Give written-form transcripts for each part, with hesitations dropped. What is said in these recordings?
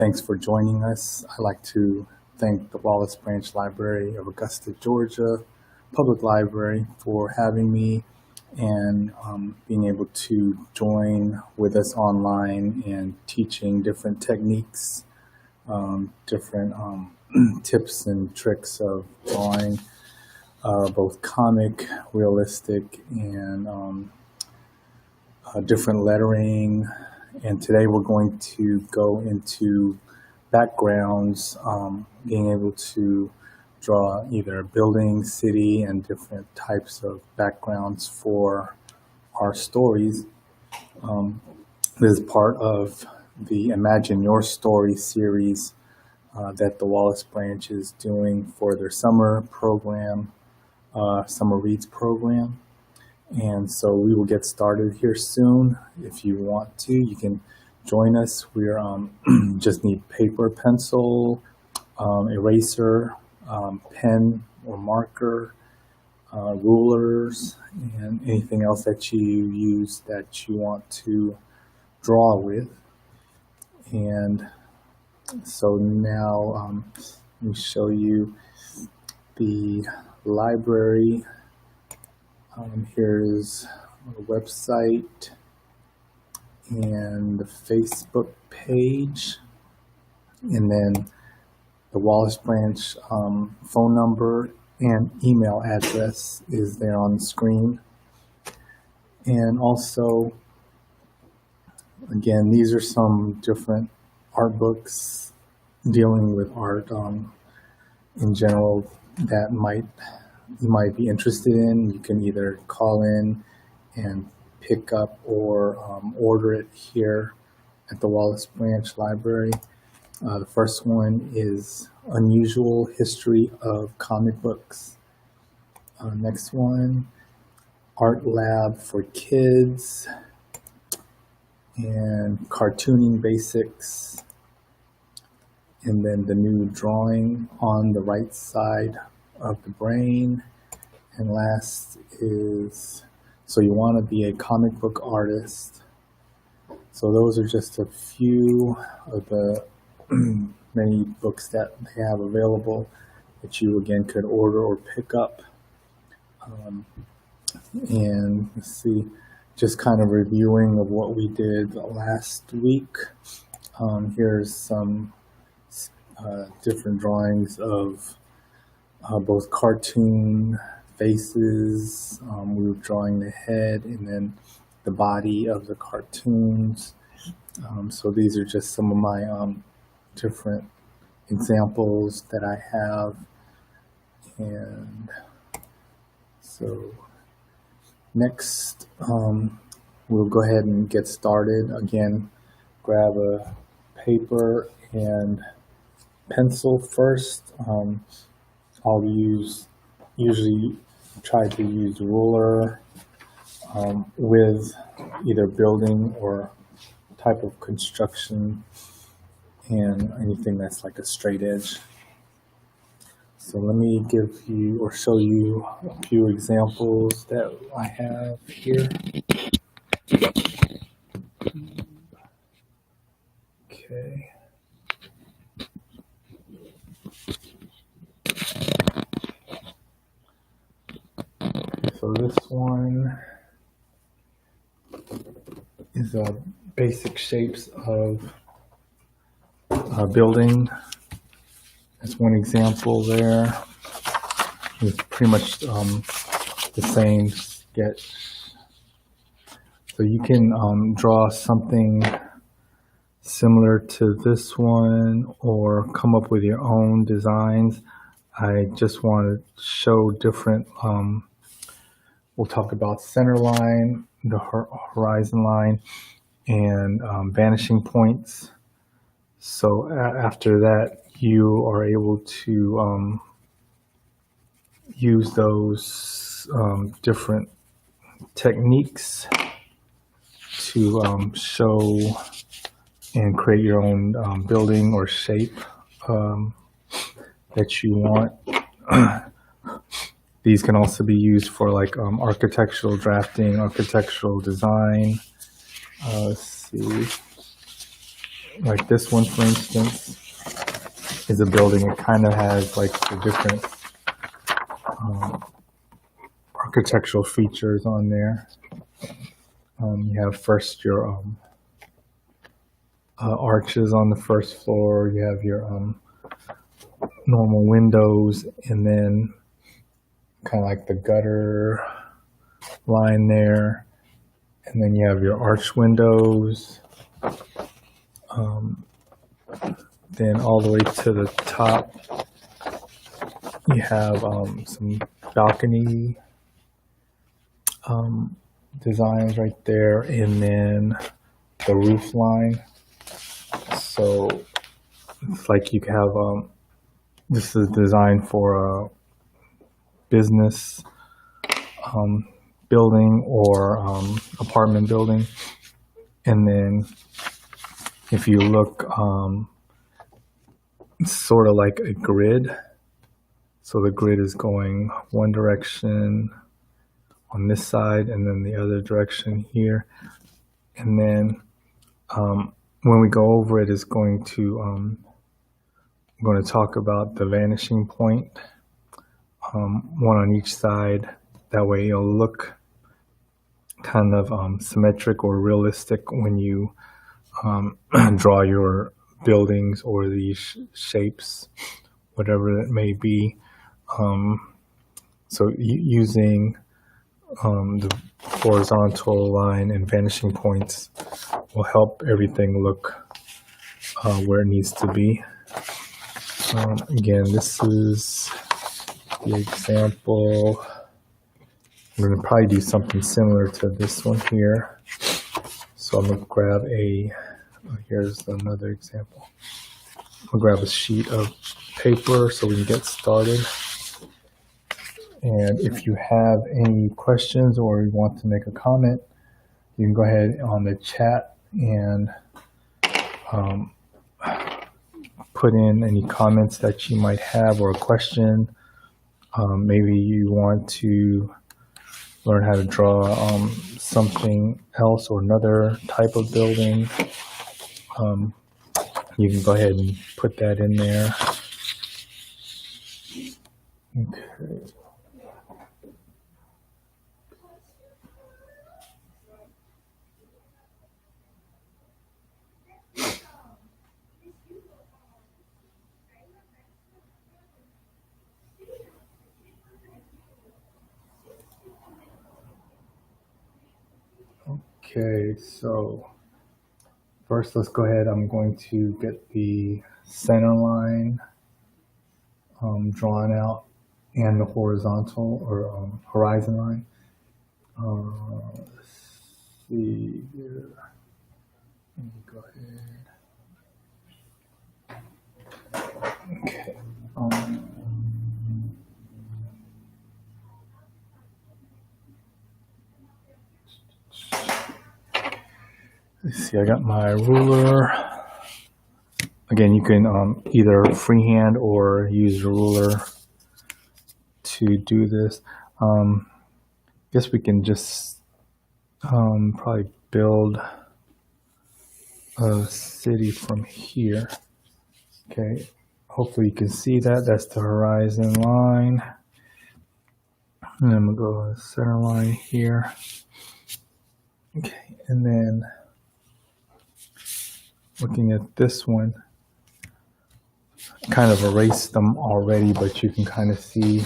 Thanks for joining us. I'd like to thank the Wallace Branch Library of Augusta, Georgia Public Library for having me and being able to join with us online and teaching different techniques, different tips and tricks of drawing, both comic, realistic, and different lettering. And today we're going to go into backgrounds, being able to draw either building, city, and different types of backgrounds for our stories. This is part of the Imagine Your Story series that the Wallace Branch is doing for their summer program, Summer Reads program. And so we will get started here soon. If you want to, you can join us. We're just need paper, pencil, eraser, pen or marker, rulers, and anything else that you use that you want to draw with. And so now let me show you the library. Here's the website and the Facebook page, and then the Wallace Branch phone number and email address is there on the screen. And also, again, these are some different art books dealing with art in general that you might be interested in. You can either call in and pick up or order it here at the Wallace Branch Library. The first one is Unusual History of Comic Books. Next one, Art Lab for Kids and Cartooning Basics. And then the new drawing on the right side of the brain. And last is, so you want to be a comic book artist. So those are just a few of the many books that they have available that you again could order or pick up. And let's see, just kind of reviewing of what we did last week. Here's some different drawings of both cartoon faces. We were drawing the head and then the body of the cartoons. So these are just some of my different examples that I have. And so next, we'll go ahead and get started. Again, grab a paper and pencil first. I'll usually try to use ruler with either building or type of construction and anything that's like a straight edge. So let me give you or show you a few examples that I have here. Okay. So this one is basic shapes of a building. That's one example there. It's pretty much the same sketch. So you can draw something similar to this one or come up with your own designs. I just want to show different, we'll talk about center line, the horizon line, and vanishing points. So after that, you are able to use those different techniques to show and create your own building or shape that you want. These can also be used for like architectural drafting, architectural design. Let's see. like this one, for instance, is a building. It kind of has like the different architectural features on there. You have first your arches on the first floor. You have your normal windows, and then kind of like the gutter line there, and then you have your arch windows. Then all the way to the top, you have some balcony designs right there, and then the roof line. So it's like you can have this is designed for a business building or apartment building. And then if you look, it's sort of like a grid. So the grid is going one direction on this side and then the other direction here. And then when we go over it, it's going to I'm going to talk about the vanishing point, one on each side. That way it'll look kind of symmetric or realistic when you draw your buildings or these shapes, whatever it may be. So using the horizontal line and vanishing points will help everything look where it needs to be. Again, this is the example. I'm going to probably do something similar to this one here. So I'm going to grab here's another example. I'll grab a sheet of paper so we can get started. And if you have any questions or you want to make a comment, you can go ahead on the chat and put in any comments that you might have or a question. Maybe you want to learn how to draw something else or another type of building. You can go ahead and put that in there. Okay. Okay, so first let's go ahead. I'm going to get the center line drawn out and the horizontal or horizon line. Let's see here. Let me go ahead. Okay. Let's see, I got my ruler. Again, you can either freehand or use a ruler to do this. Guess we can just probably build a city from here. Okay, hopefully you can see that. That's the horizon line. And then we'll go to the center line here. Okay, and then looking at this one, kind of erased them already, but you can kind of see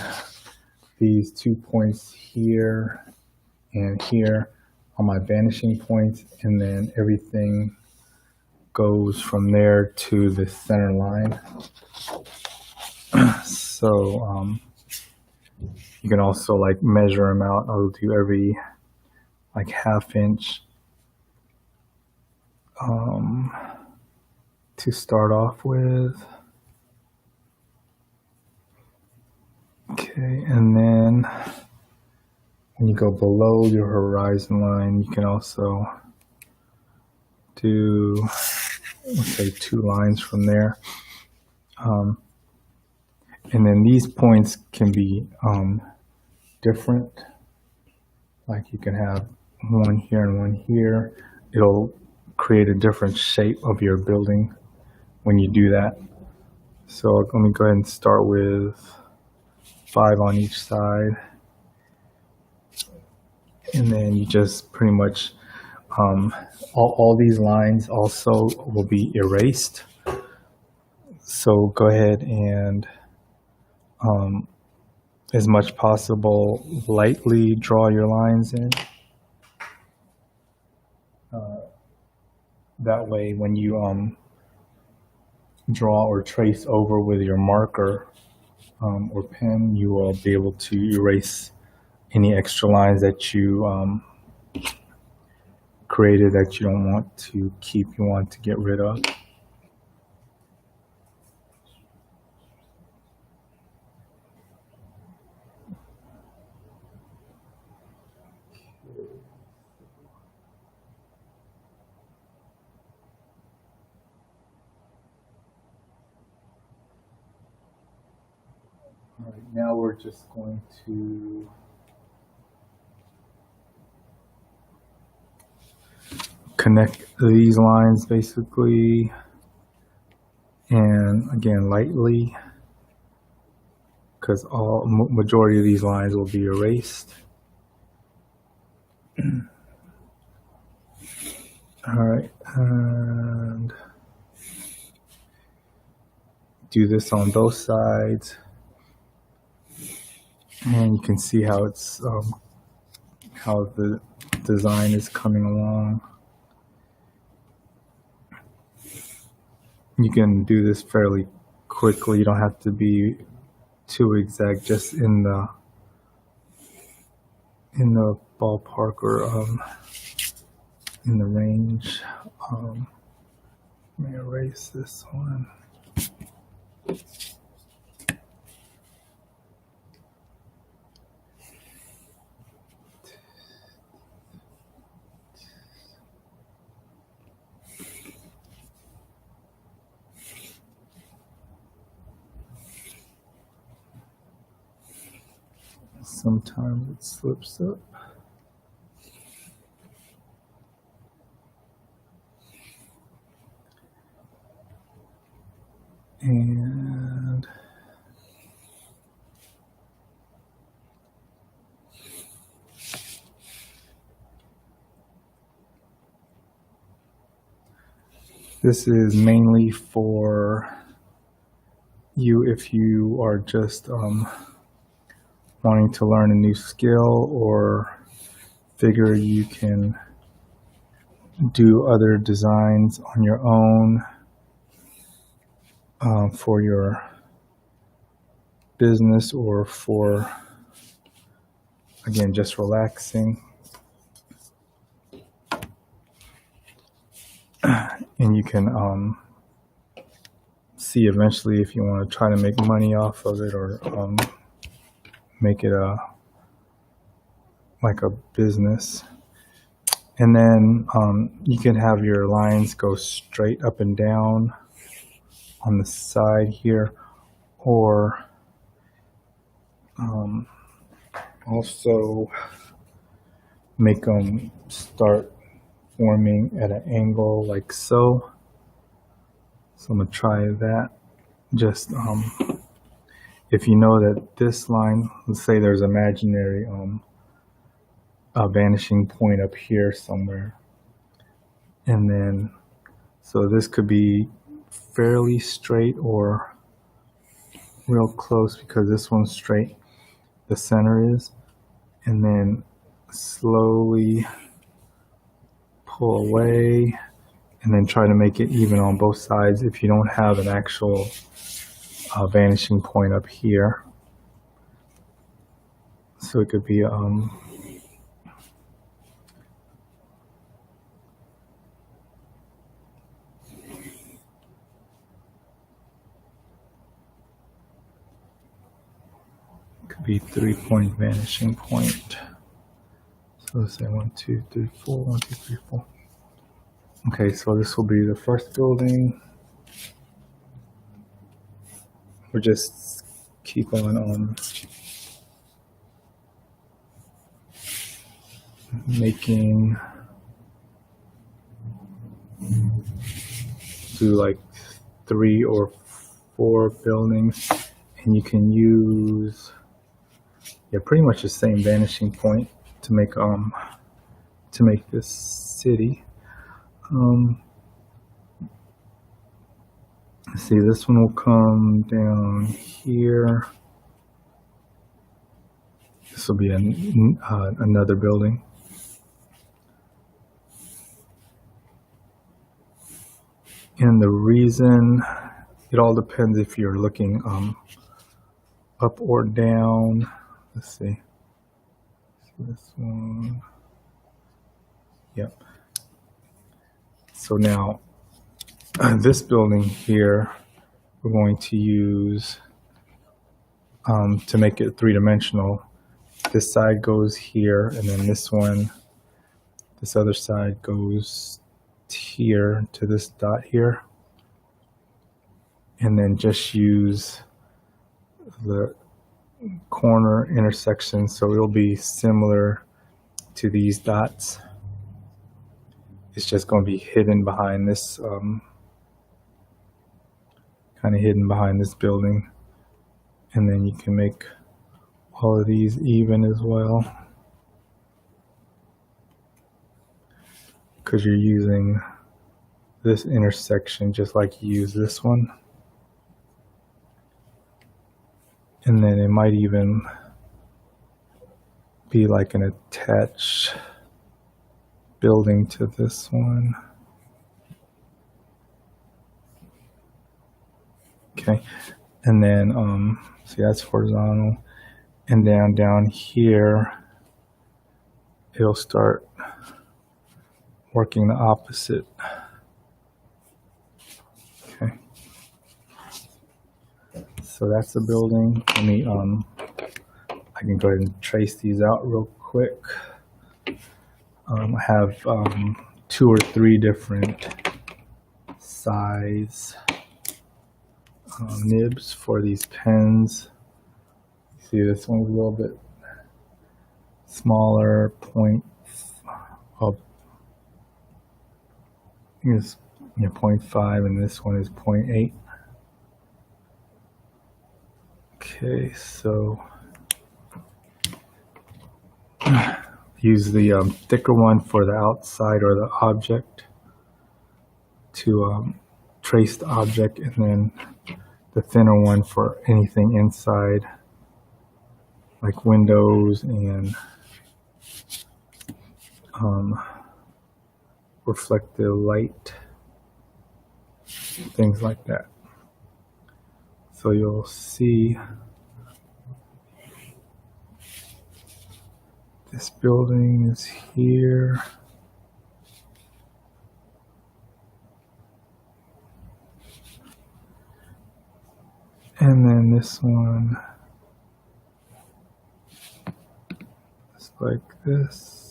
these 2 points here and here are my vanishing points, and then everything goes from there to the center line. So you can also like measure them out. I'll do every like ½ inch to start off with. Okay, and then when you go below your horizon line, you can also do, let's say, 2 lines from there. And then these points can be different. Like you can have one here and one here. It'll create a different shape of your building when you do that. So let me go ahead and start with 5 on each side. And then you just pretty much, all these lines also will be erased. So go ahead and, as much possible, lightly draw your lines in. That way when you draw or trace over with your marker or pen, you will be able to erase any extra lines that you created that you don't want to keep, you want to get rid of. All right, now we're just going to connect these lines basically, and again lightly, because majority of these lines will be erased. All right, and do this on both sides, and you can see how it's how the design is coming along. You can do this fairly quickly. You don't have to be too exact, just in the ballpark or in the range. Let me erase this one. Sometimes it slips up. And this is mainly for you if you are just wanting to learn a new skill, or figure you can do other designs on your own for your business, or for, again, just relaxing. And you can see eventually if you want to try to make money off of it, or make it like a business. And then you can have your lines go straight up and down on the side here, or also make them start forming at an angle like so. So I'm gonna try that. Just if you know that this line, let's say there's imaginary a vanishing point up here somewhere, and then so this could be fairly straight or real close, because this one's straight, the center is, and then slowly pull away, and then try to make it even on both sides if you don't have an actual vanishing point up here. So it could be could be 3-point vanishing point. So let's say 1, 2, 3, 4, 1, 2, 3, 4. Okay, so this will be the first building. We'll just keep on making do like 3 or 4 buildings, and you can use pretty much the same vanishing point to make this city. Let's see, this one will come down here. This will be another building. And the reason, it all depends if you're looking up or down. Let's see. This one. Yep. So now, this building here, we're going to use to make it 3-dimensional. This side goes here, and then this other side goes here to this dot here, and then just use the corner intersection, so it'll be similar to these dots. It's just going to be hidden behind this, kind of hidden behind this building, and then you can make all of these even as well, because you're using this intersection just like you use this one. And then it might even be like an attached building to this one. Okay, and then see, that's horizontal, and down here it'll start working the opposite. Okay, so that's the building. Let me I can go ahead and trace these out real quick. I have 2 or 3 different size nibs for these pens. See, this one's a little bit smaller, is 0.5, and this one is 0.8. Okay, so use the thicker one for the outside or the object to trace the object, and then the thinner one for anything inside, like windows and reflective light, things like that. So you'll see this building is here. And then this one is like this.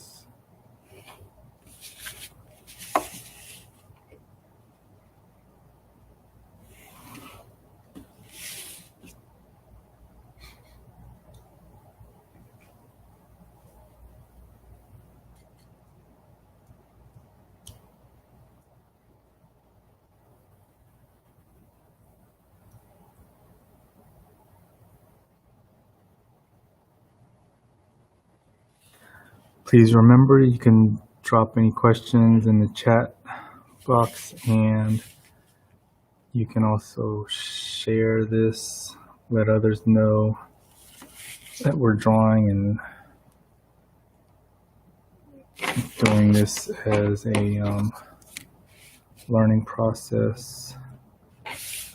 Please remember, you can drop any questions in the chat box, and you can also share this, let others know that we're drawing and doing this as a learning process.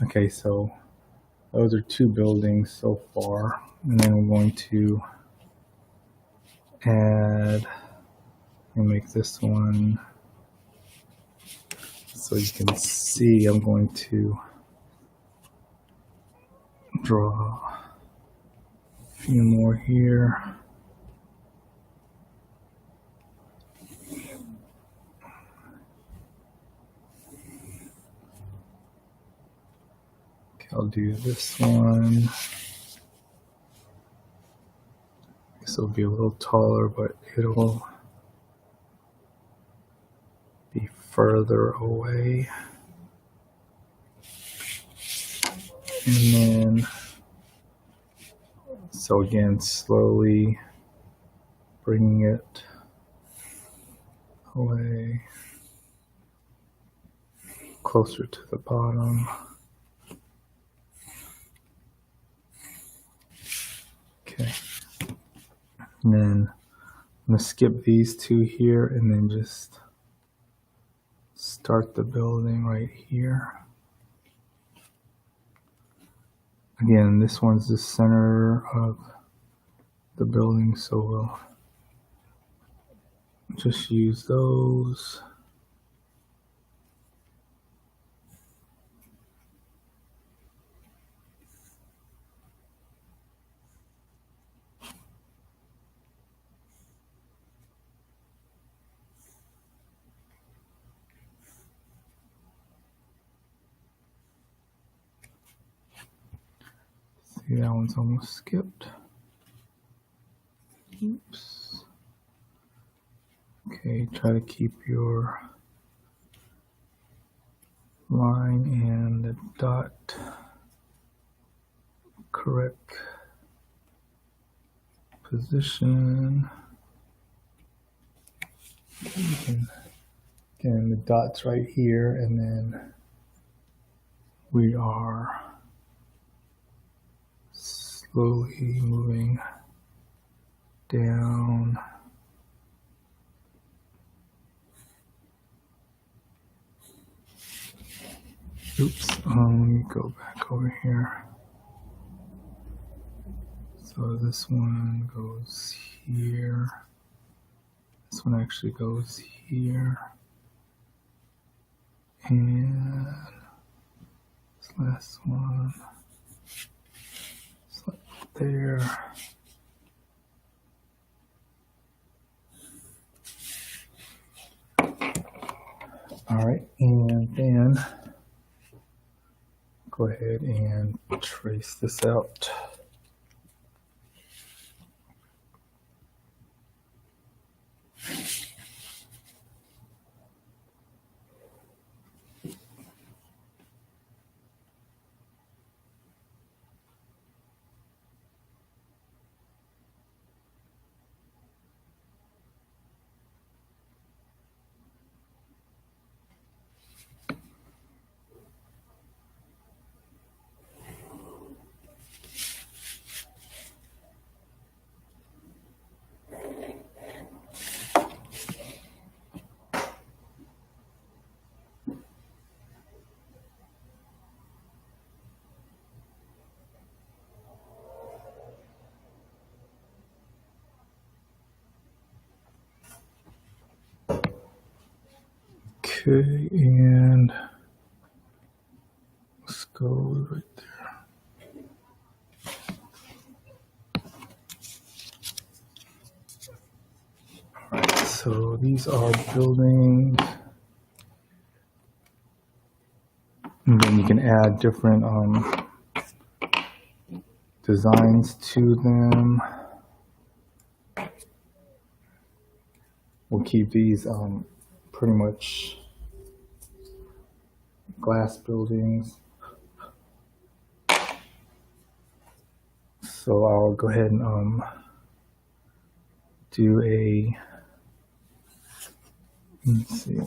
Okay, so those are 2 buildings so far, and then we're going to add and make this one so you can see. I'm going to draw a few more here. Okay, I'll do this one. This will be a little taller, but it'll be further away. And then, so again, slowly bringing it away closer to the bottom. Okay. And then I'm going to skip these two here and then just start the building right here. Again, this one's the center of the building, so we'll just use those. See, that one's almost skipped. Oops. Okay, try to keep your line and the dot correct position. Again, the dot's right here, and then we are slowly moving down. Oops, let me go back over here. So this one goes here. This one actually goes here. And this last one is like there. All right, and then go ahead and trace this out. Okay, and let's go right there. All right, so these are buildings, and then you can add different designs to them. We'll keep these pretty much glass buildings. So I'll go ahead and do a, let's see,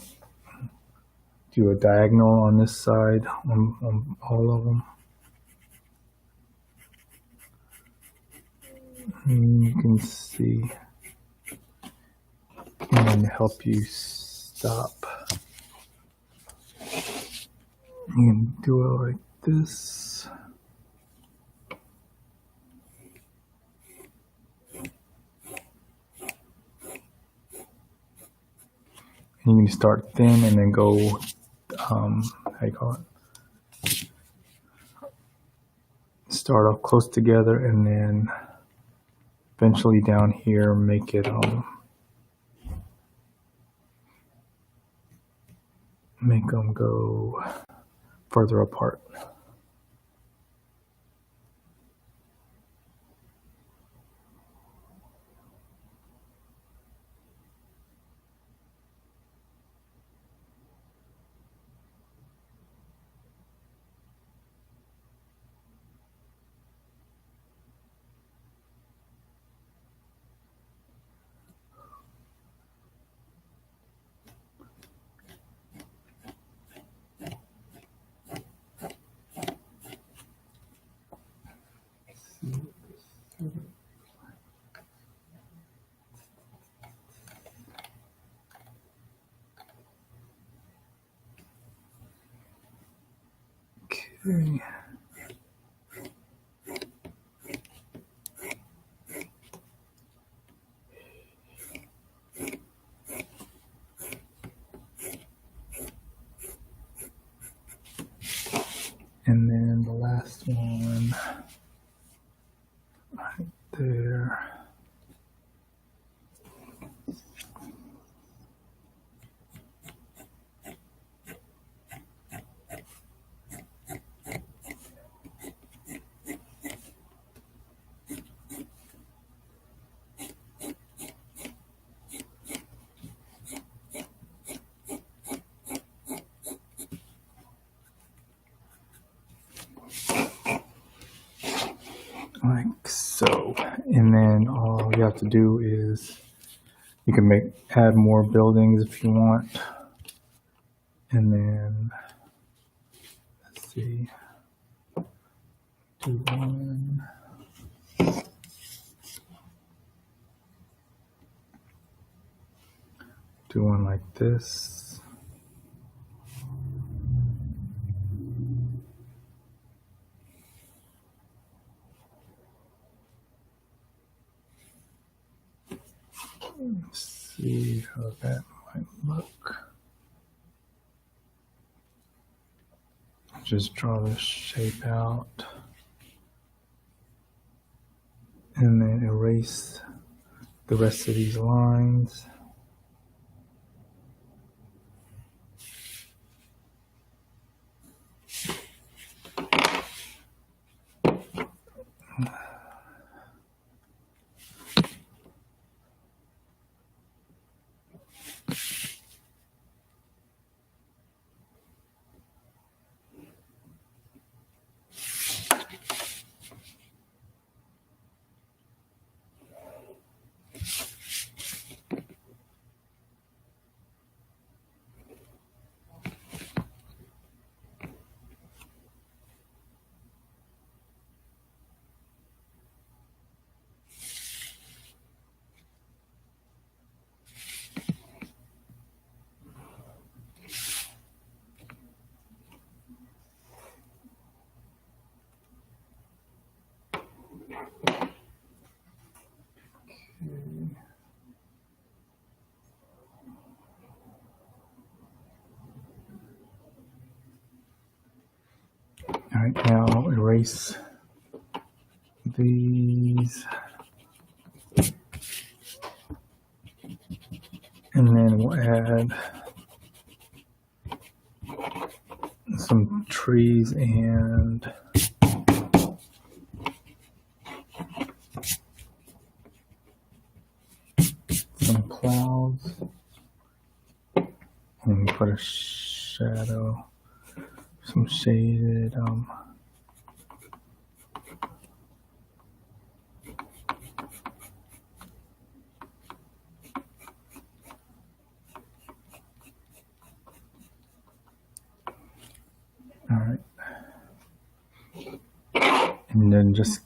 do a diagonal on this side on all of them. And you can see, and help you stop. You can do it like this. And you can start thin and then go, how you call it? Start off close together and then eventually down here make it make them go further apart. Okay. And then the last one right there. Like so. And then all you have to do is you can add more buildings if you want. And then let's see. Do one. Do one like this. Let's see how that might look. Just draw this shape out. And then erase the rest of these lines. All right, now erase these. And then we'll add some trees and some clouds. And put a shadow, some shaded all right. And then just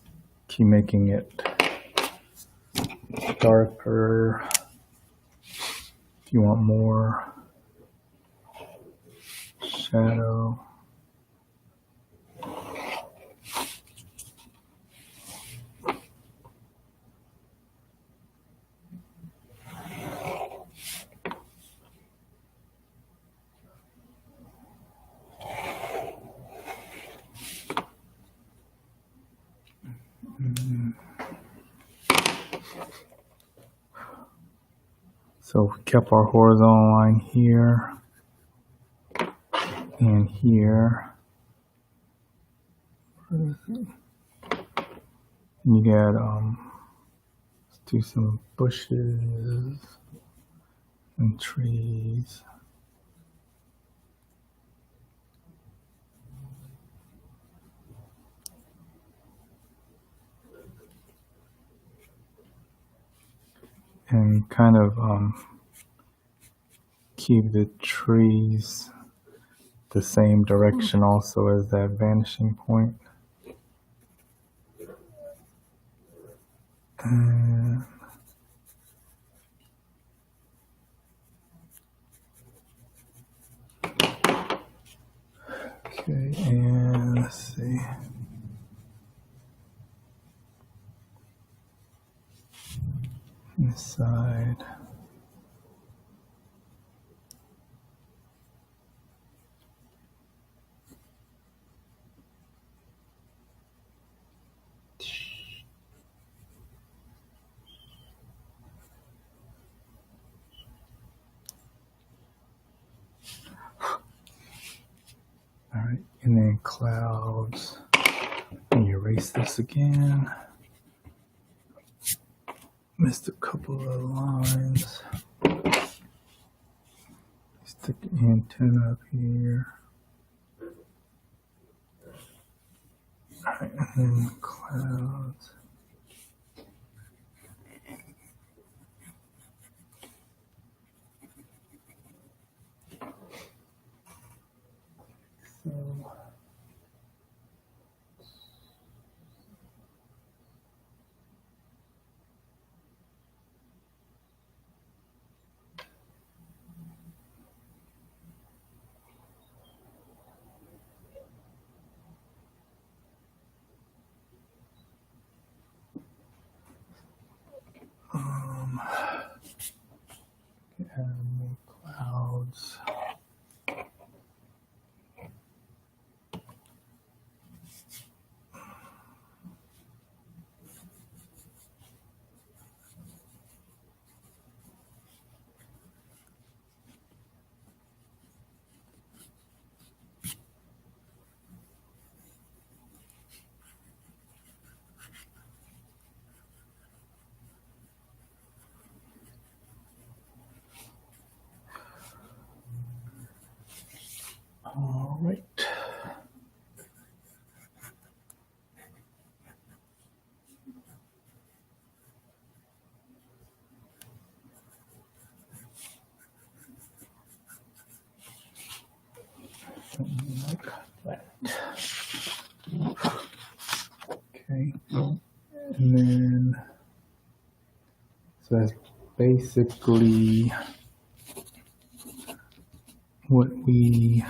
keep making it darker if you want more shadow. So we kept our horizontal line here and here. You got let's do some bushes and trees. And kind of keep the trees the same direction also as that vanishing point. Okay, and Let's see. This side. All right, and then clouds. Let me erase this again. Missed a couple of lines. Stick the antenna up here. All right, and then clouds. So, add more clouds. All right. Something like that. Okay. And then, so that's basically what we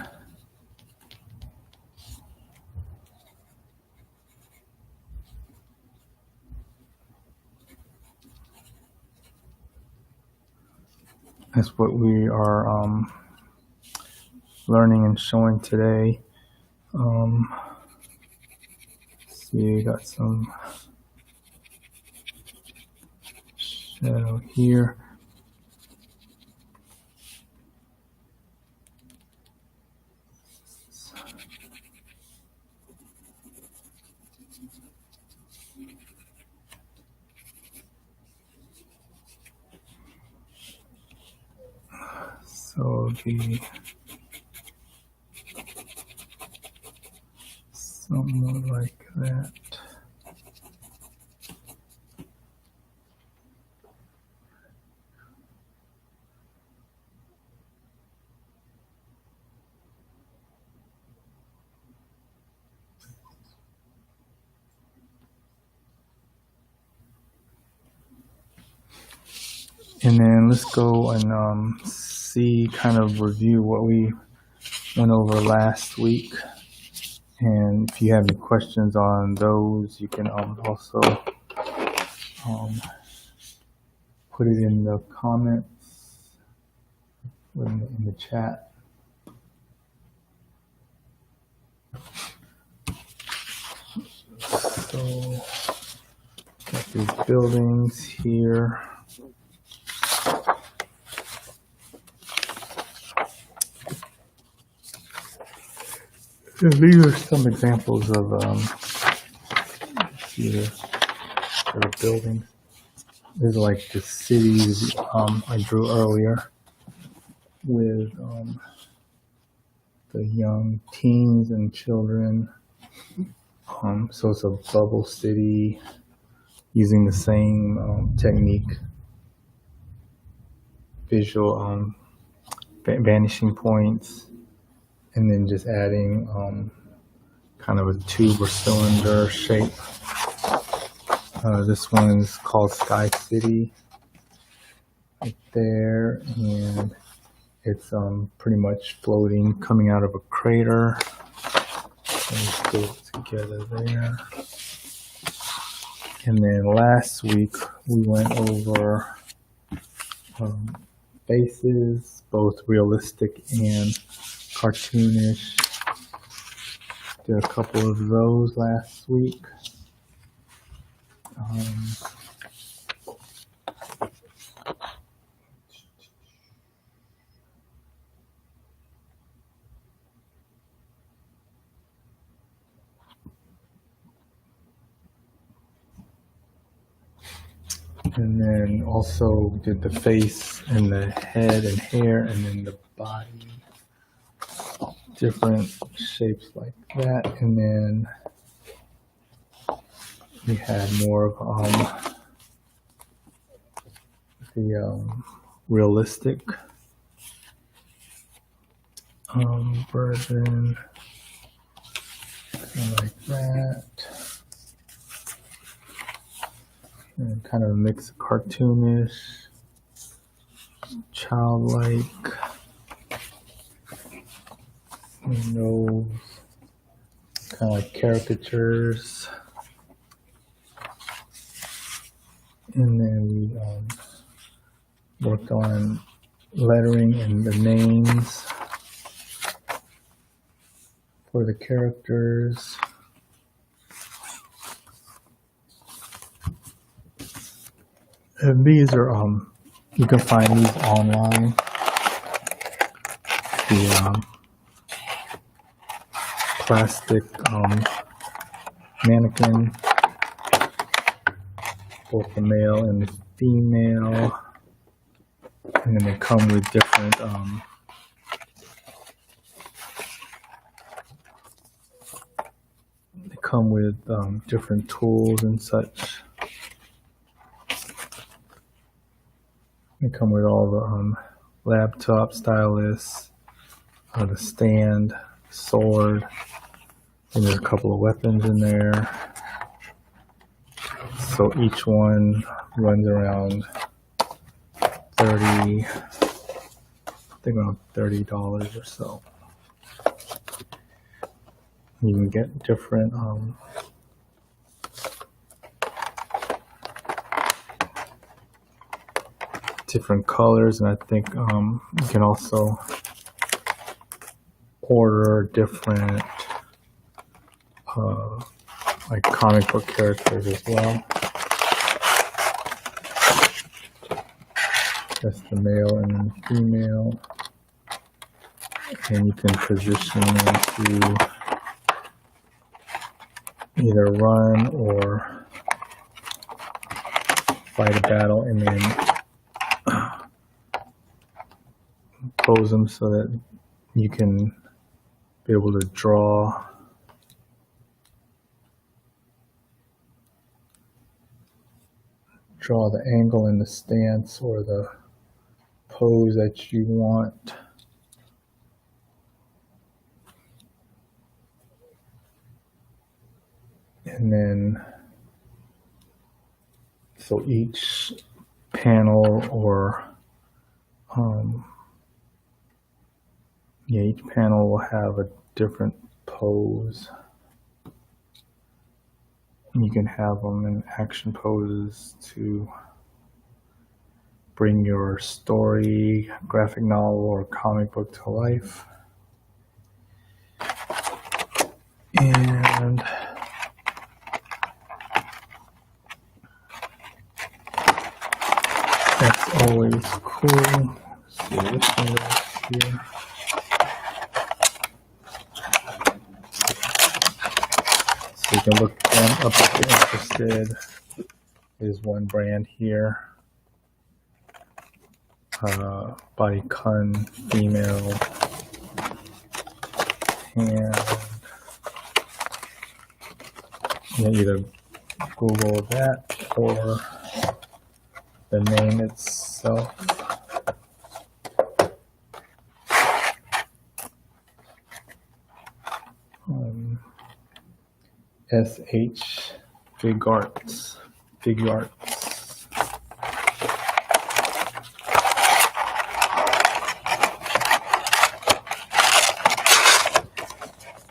are learning and showing today. See, got some shadow here. So the somewhat like that. And then let's go and see, kind of review what we went over last week. And if you have any questions on those, you can also put it in the comments, in the chat. So, got these buildings here. These are some examples of the buildings. These are like the cities I drew earlier with the young teens and children. So it's a bubble city using the same technique, visual vanishing points, and then just adding kind of a tube or cylinder shape. This one is called Sky City right there, and it's pretty much floating, coming out of a crater. Let me put it together there. And then last week we went over faces, both realistic and cartoonish. Did a couple of those last week. And then also did the face and the head and hair and then the body. Different shapes like that. And then we had more of the realistic version. Like that. And kind of a mix of cartoonish, childlike, kind of like caricatures. And then we worked on lettering and the names for the characters. And these are, you can find these online. The plastic mannequin, both the male and the female. And then they come with different, different tools and such. They come with all the laptop, stylus, the stand, sword, and there's a couple of weapons in there. So each one runs around $30 or so. You can get different colors, and I think you can also order different like comic book characters as well. That's the male and the female, and you can position them to either run or fight a battle, and then pose them so that you can be able to draw the angle and the stance or the pose that you want. And then, so each panel or each panel will have a different pose. You can have them in action poses to bring your story, graphic novel, or comic book to life. And that's always cool. Let's see which one is here. So you can look them up if you're interested. There's one brand here. Bodycon female. And you can either Google that or the name itself. SH Fig Arts.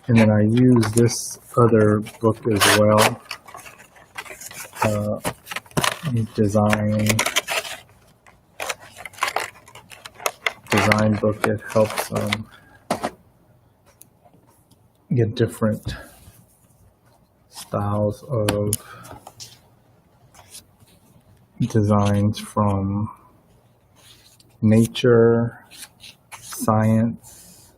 And then I use this other book as well, design book. It helps get different styles of designs from nature, science,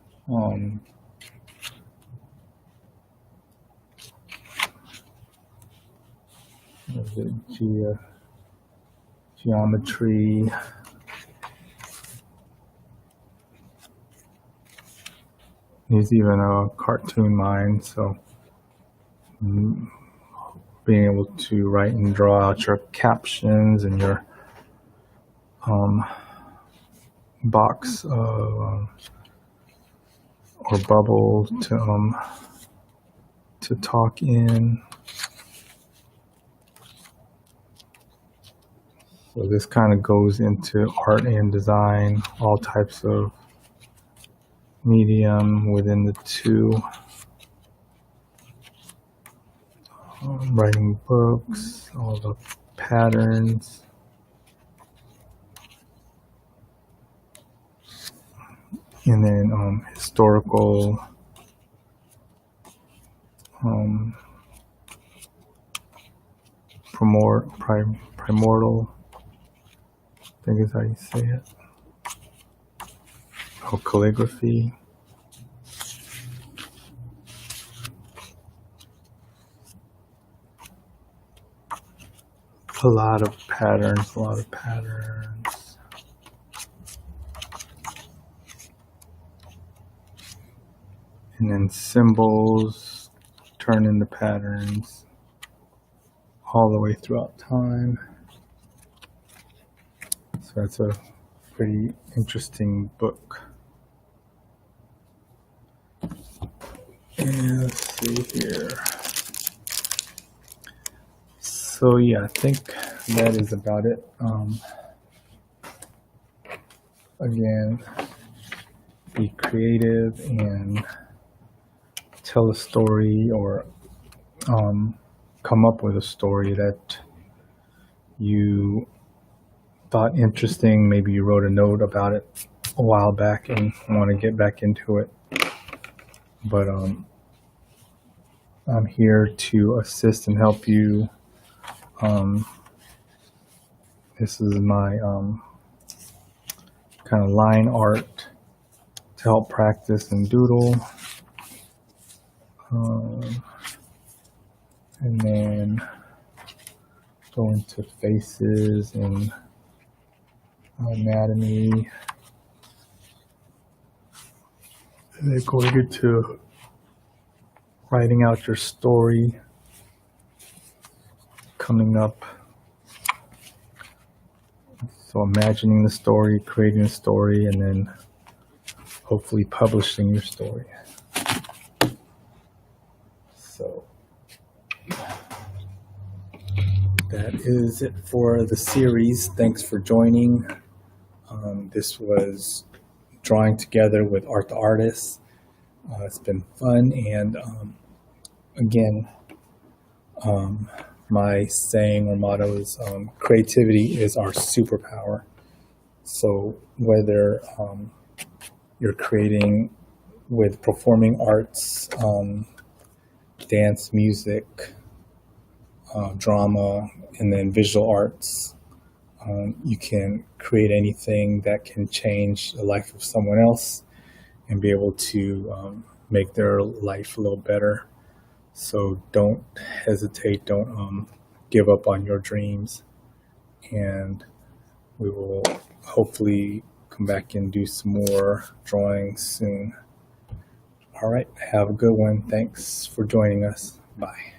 geometry, there's even a cartoon mind, so being able to write and draw out your captions and your box of or bubble to talk in. So this kind of goes into art and design, all types of medium within the two. Writing books, all the patterns. And then historical primordial, I think is how you say it. Oh, calligraphy. A lot of patterns. And then symbols turn into patterns all the way throughout time. So that's a pretty interesting book. And let's see here. So yeah, I think that is about it. Again, be creative and tell a story, or come up with a story that you thought interesting. Maybe you wrote a note about it a while back and want to get back into it. But I'm here to assist and help you. This is my kind of line art to help practice and doodle. And then go into faces and anatomy. And then going into writing out your story coming up. So imagining the story, creating a story, and then hopefully publishing your story. So that is it for the series. Thanks for joining. This was drawing together with Art the Artist. It's been fun, and again, my saying or motto is creativity is our superpower. So whether you're creating with performing arts, dance, music, drama, and then visual arts, you can create anything that can change the life of someone else and be able to make their life a little better. So don't hesitate, don't give up on your dreams, and we will hopefully come back and do some more drawings soon. All right, have a good one. Thanks for joining us. Bye.